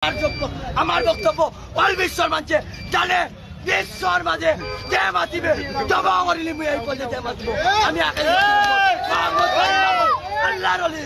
আমার বক্তব্য অল বিশ্বর মাঝে জানে বিশ্বর মাঝে যে মাতিবে জবা করিলি মুই এই পর্যন্ত মাতিব আমি আল্লাহর ওলি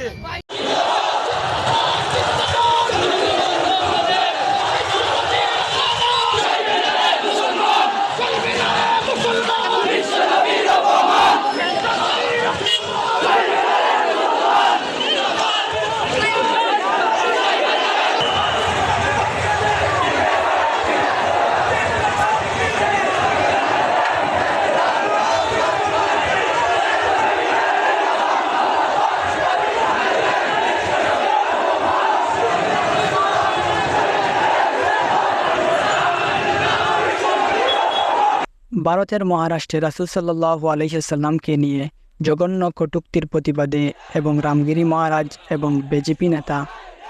ভারতের মহারাষ্ট্রে রাসূল সাল্লাল্লাহু আলাইহি সাল্লামকে নিয়ে জঘন্য কটূক্তির প্রতিবাদে এবং রামগিরি মহারাজ এবং বিজেপি নেতা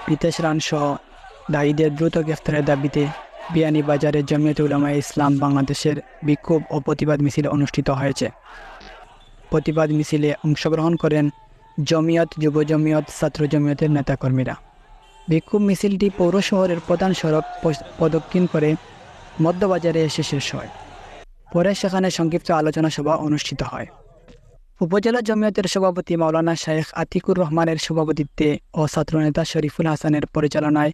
রিতেশ রান সহ দায়ীদের দ্রুত গ্রেফতারের দাবিতে বিয়ানীবাজারে জমিয়তে উলামায়ে ইসলাম বাংলাদেশের বিক্ষোভ ও প্রতিবাদ মিছিল অনুষ্ঠিত হয়েছে। প্রতিবাদ মিছিলে অংশগ্রহণ করেন জমিয়ত, যুব জমিয়ত, ছাত্র জমিয়তের নেতাকর্মীরা। বিক্ষোভ মিছিলটি পৌর শহরের প্রধান সড়ক প্রদক্ষিণ করে মধ্যবাজারে এসে শেষ হয়। পরে সেখানে সংক্ষিপ্ত আলোচনা সভা অনুষ্ঠিত হয়। উপজেলা জমিয়তের সভাপতি মাওলানা শাইখ আতিকুর রহমানের সভাপতিত্বে ও ছাত্রনেতা শরীফুল হাসানের পরিচালনায়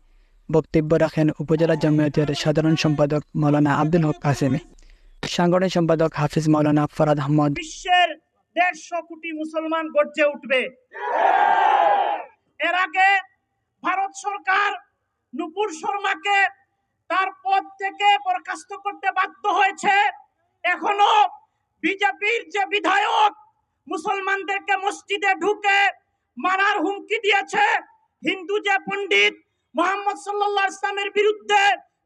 বক্তব্য রাখেন উপজেলা জমিয়তের সাধারণ সম্পাদক মাওলানা আব্দুল হক কাসেমি, সাংগঠনিক সম্পাদক হাফিজ মাওলানা ফরাদ আহমদ। বিশ্বের 150 কোটি মুসলমান গর্জে উঠবে। এর আগে ভারত সরকার নূপুর শর্মাকে তার পদ থেকে বরখাস্ত করতে বাধ্য হয়েছে। এখনো বিজেপির যে বিধায়ক মুসলমানদেরকে মসজিদে ঢুকে মারার হুমকি দিয়েছে, হিন্দু যে পণ্ডিত মুহাম্মদ সাল্লাল্লাহু আলাইহি ওয়াসাল্লামের বিরুদ্ধে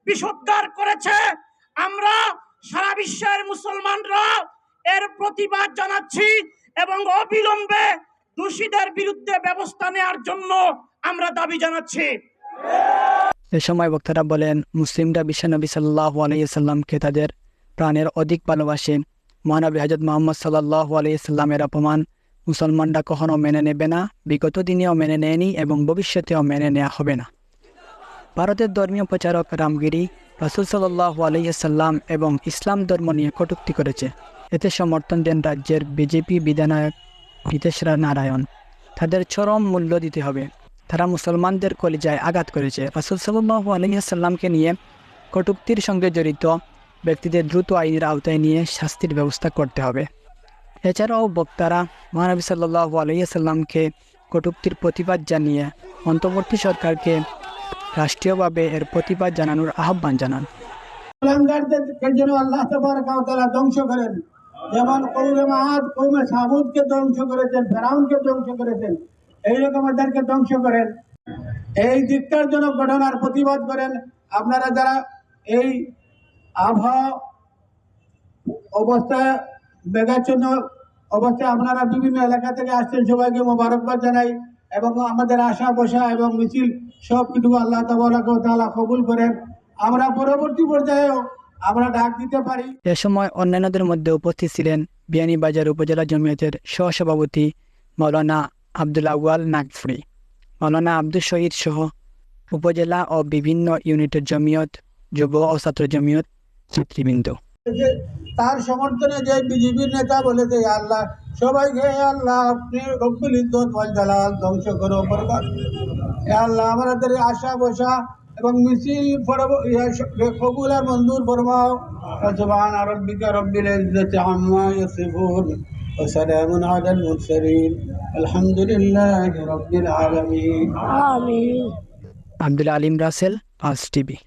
বিষোদ্গার করেছে, আমরা সারা বিশ্বের মুসলমানরা এর প্রতিবাদ জানাচ্ছি এবং অবিলম্বে দোষীদের বিরুদ্ধে ব্যবস্থা নেওয়ার জন্য আমরা দাবি জানাচ্ছি। এ সময় বক্তারা বলেন, মুসলিমরা বিশ্বনবী সাল্লাল্লাহু আলাইহি সাল্লামকে তাদের প্রাণের অধিক ভালোবাসে। মহানবী হযরত মুহাম্মদ সাল্লাল্লাহু আলাইহি সাল্লামের অপমান মুসলমানরা কখনো মেনে নেবে না, বিগত দিনেও মেনে নেয়নি এবং ভবিষ্যতেও মেনে নেওয়া হবে না। ভারতের ধর্মীয় প্রচারক রামগিরি রাসূল সাল্লাল্লাহু আলাইহি সাল্লাম এবং ইসলাম ধর্ম নিয়ে কটূক্তি করেছে। এতে সমর্থন দেন রাজ্যের বিজেপি বিধায়ক রিতেশ নারায়ণ। তাদের চরম মূল্য দিতে হবে। তারা মুসলমানদের কলিজায় আঘাত করেছে। রাসূল সাল্লাল্লাহু আলাইহি সাল্লামকে নিয়ে কটূক্তির সঙ্গে জড়িত ব্যক্তিদের দ্রুত আইনের আওতায় নিয়ে শাস্তির ব্যবস্থা করতে হবে। এছাড়াও বক্তারা মহানবী সাল্লাল্লাহু আলাইহি সাল্লামকে কটূক্তির প্রতিবাদ জানিয়ে অন্তর্বর্তী সরকারকে রাষ্ট্রীয়ভাবে এর প্রতিবাদ জানানোর আহ্বান জানান। যেন আল্লাহ তাবারক ওয়া তাআলা ধ্বংস করেন, যেমন কওমে আদ, কওমে সামুদকে ধ্বংস করেছেন, ফেরাউনকে ধ্বংস করেছেন, এইরকম এদেরকে ধ্বংস করেন। এই ধিক্কারজনক ঘটনার প্রতিবাদ করেন। আপনারা যারা এই আবহাওয়া অবস্থায় মেঘাচ্ছন্ন অবস্থায় আপনারা বিভিন্ন এলাকা থেকে আসছেন, সবাইকে মোবারকবাদ জানাই এবং আমাদের আশা বসা এবং মিছিল সব কিছু আল্লাহ তাবারক ওয়া তাআলা কবুল করেন। আমরা পরবর্তী পর্যায়েও আমরা ডাক দিতে পারি। এ সময় অন্যান্যদের মধ্যে উপস্থিত ছিলেন বিয়ানীবাজার উপজেলা জমিয়তের সহসভাপতি মাওলানা আব্দুল আউয়াল নাগফুরি, মাওলানা আব্দুল শহীদ সহ উপজেলা ও বিভিন্ন ইউনিটের জমিয়ত, যুব ও ছাত্র জমিয়ত নেতৃবৃন্দ। তার সমর্থনে যে বিজেপির নেতা বলেছে, আল্লাহ সবাইকে আল্লাহ আপনি রব্বুল ইজ্জত ওয়াল জালাল ধ্বংস করো, বরবাদ। আল্লাহ আমাদের আশা বসা এবং মিছিল কবুল আর মঞ্জুর ফরমাও। সুবহান রাব্বিকা রব্বিল ইজ্জতি আম্মা ইয়াসিফুন ওয়া সালামুন আলাল মুরসালিন আলহামদুলিল্লাহি রাব্বিল আলামিন। আমিন। আব্দুল আলিম রাসেল, পাঁচ টিভি।